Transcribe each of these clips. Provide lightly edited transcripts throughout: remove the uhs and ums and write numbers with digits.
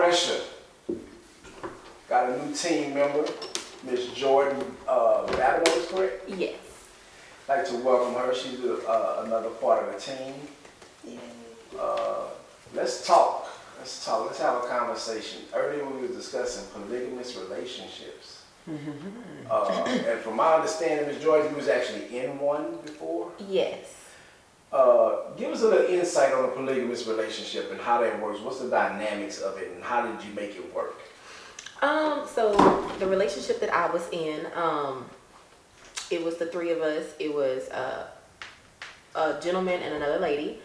Marsha. Got a new team member, Miss Jordan Lattimore, is correct? Yes. I'd like to welcome her. She's another part of the team. Let's talk. Let's have a conversation. Earlier we were discussing polygamous relationships. And from my understanding, Ms. Jordan, you was actually in one before? Yes. Give us a little insight on a polygamous relationship and how that works. What's the dynamics of it and how did you make it work? So the relationship that I was in, it was the three of us. It was a gentleman and another lady.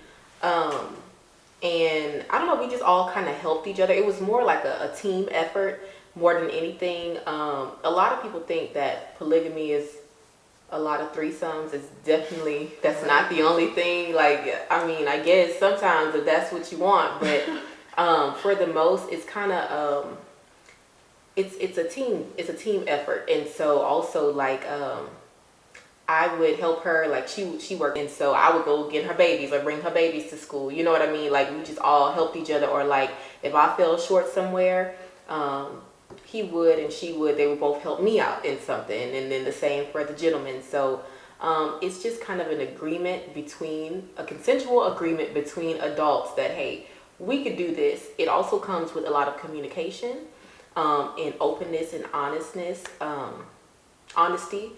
And I don't know, we just all kind of helped each other. It was more like a team effort more than anything. A lot of people think that polygamy is a lot of threesomes. It's definitely, that's not the only thing. Like, I mean, I guess sometimes if that's what you want, but for the most, it's kind of, it's a team effort. And so also like, I would help her, like she worked, and so I would go get her babies or bring her babies to school. You know what I mean? Like we just all helped each other. Or like if I fell short somewhere, he would and she would. They would both help me out in something, and then the same for the gentleman. So it's just kind of an agreement between a consensual agreement between adults that hey, we could do this. It also comes with a lot of communication, and openness and honesty.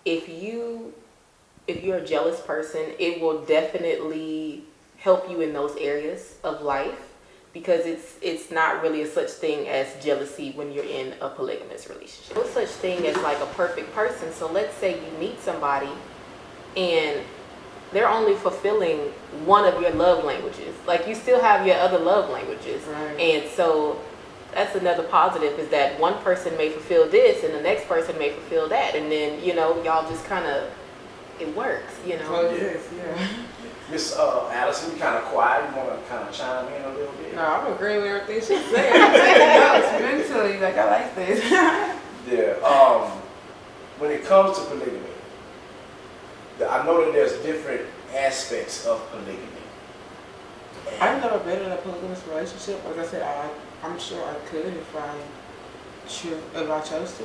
If you're a jealous person, it will definitely help you in those areas of life, because it's not really a such thing as jealousy when you're in a polygamous relationship. There's such thing as like a perfect person. So let's say you meet somebody and they're only fulfilling one of your love languages. Like you still have your other love languages. Right. And so that's another positive, is that one person may fulfill this and the next person may fulfill that, and then y'all just kind of, it works, Yeah. Miss Allison, you kind of quiet. You want to kind of chime in a little bit? No, I'm agreeing with everything she said. I'm taking notes mentally. Like, I like this. Yeah. When it comes to polygamy, I know that there's different aspects of polygamy. I've never been in a polygamous relationship. Like I said, I'm sure I could if I chose to.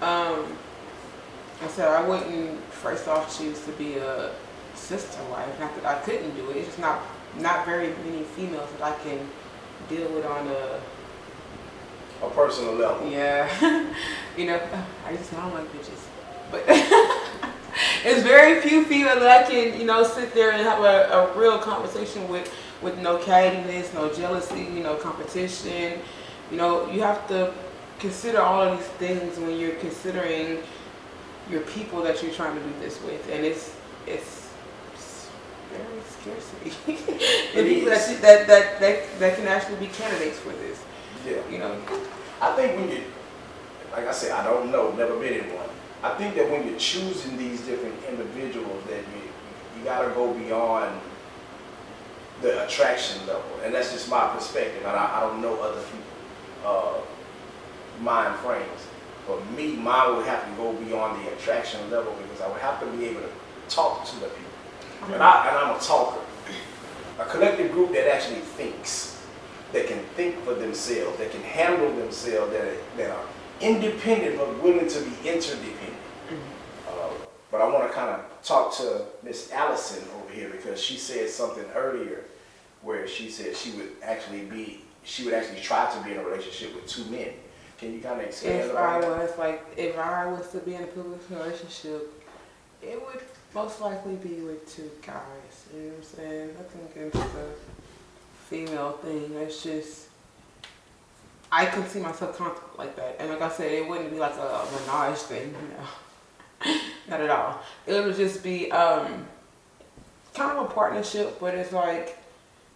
I said I wouldn't first off choose to be a sister wife. Not that I couldn't do it. It's just not very many females that I can deal with on a personal level. Yeah. I just don't like bitches. But it's very few females that I can, sit there and have a real conversation with no cattiness, no jealousy, competition. You have to consider all of these things when you're considering your people that you're trying to do this with, and it's very scarcity. The people that can actually be candidates for this. Yeah. I think when you, like I said, I don't know, never been in one. I think that when you're choosing these different individuals, that you gotta go beyond the attraction level, and that's just my perspective. And I don't know other people mind frames. For me, mine would have to go beyond the attraction level, because I would have to be able to talk to the people. And I'm a talker. A collective group that actually thinks, that can think for themselves, that can handle themselves, that are independent but willing to be interdependent. But I want to kind of talk to Miss Allison over here, because she said something earlier where she said she would actually try to be in a relationship with two men. Can you kind of expand about that? If I was to be in a public relationship, it would most likely be with two guys. You know what I'm saying? Nothing against the female thing. It's just, I could see myself comfortable like that. And like I said, it wouldn't be like a menage thing, Not at all. It would just be kind of a partnership, but it's like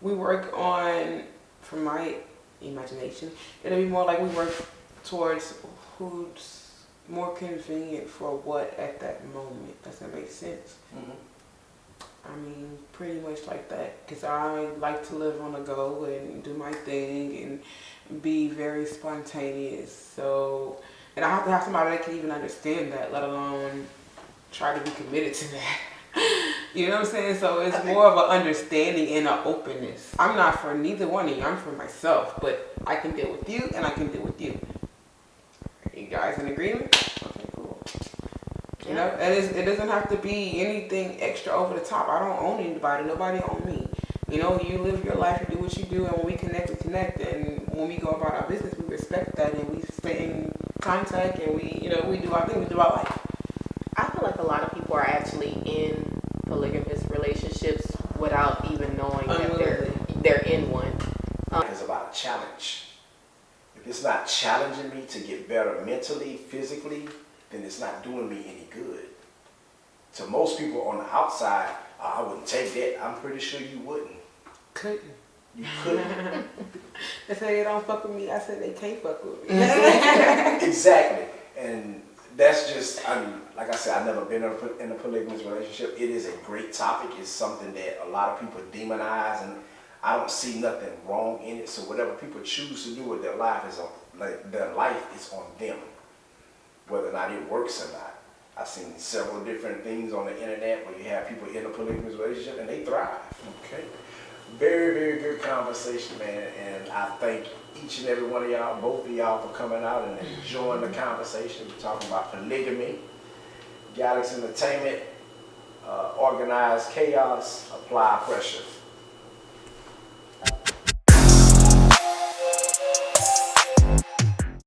we work on, from my imagination, it'll be more like we work towards who's more convenient for what at that moment. Does that make sense? Mm-hmm. I mean, pretty much like that, because I like to live on the go and do my thing and be very spontaneous. So, and I have to have somebody that can even understand that, let alone try to be committed to that. You know what I'm saying? So it's more of an understanding and an openness. I'm not for neither one of you. I'm for myself. But I can deal with you and I can deal with you. Are you guys in agreement? Okay, cool. You know, and it doesn't have to be anything extra over the top. I don't own anybody. Nobody own me. You know, you live your life, you do what you do, and when we connect, we connect. And when we go about our business, we respect that, and we stay in contact, and we, you know, we do our thing, we do our life. I feel like a lot of people are actually in polygamous relationships without even knowing that they're in one. It's about a challenge. If it's not challenging me to get better mentally, physically, then it's not doing me any good. To most people on the outside, "Oh, I wouldn't take that." I'm pretty sure you wouldn't. Couldn't. You couldn't. They say they don't fuck with me. I said they can't fuck with me. Exactly. And that's just, I mean, like I said, I've never been in a polygamous relationship. It is a great topic. It's something that a lot of people demonize, and I don't see nothing wrong in it. So whatever people choose to do with their life is on them, whether or not it works or not. I've seen several different things on the internet where you have people in a polygamous relationship and they thrive. Okay. Very, very good conversation, man. And I thank each and every one of y'all, both of y'all, for coming out and enjoying the conversation. We're talking about polygamy, Galaxy Entertainment, organized chaos, apply pressure.